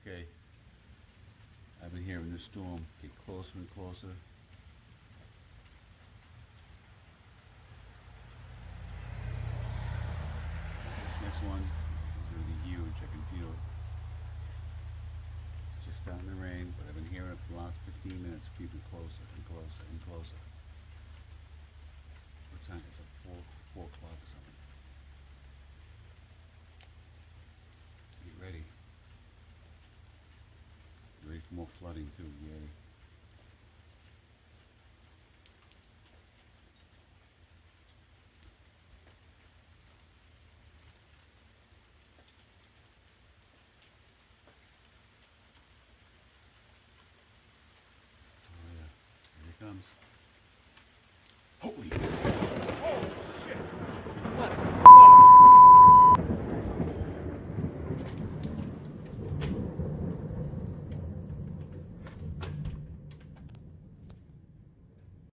Okay. I've been hearing this storm get closer and closer. This next one is gonna be huge. I can feel it. It's just starting to rain, but I've been hearing it for the last 15 minutes, creeping closer and closer and closer. What time? It's like 4 o'clock or something. Get ready. Get ready for more flooding too, Gary.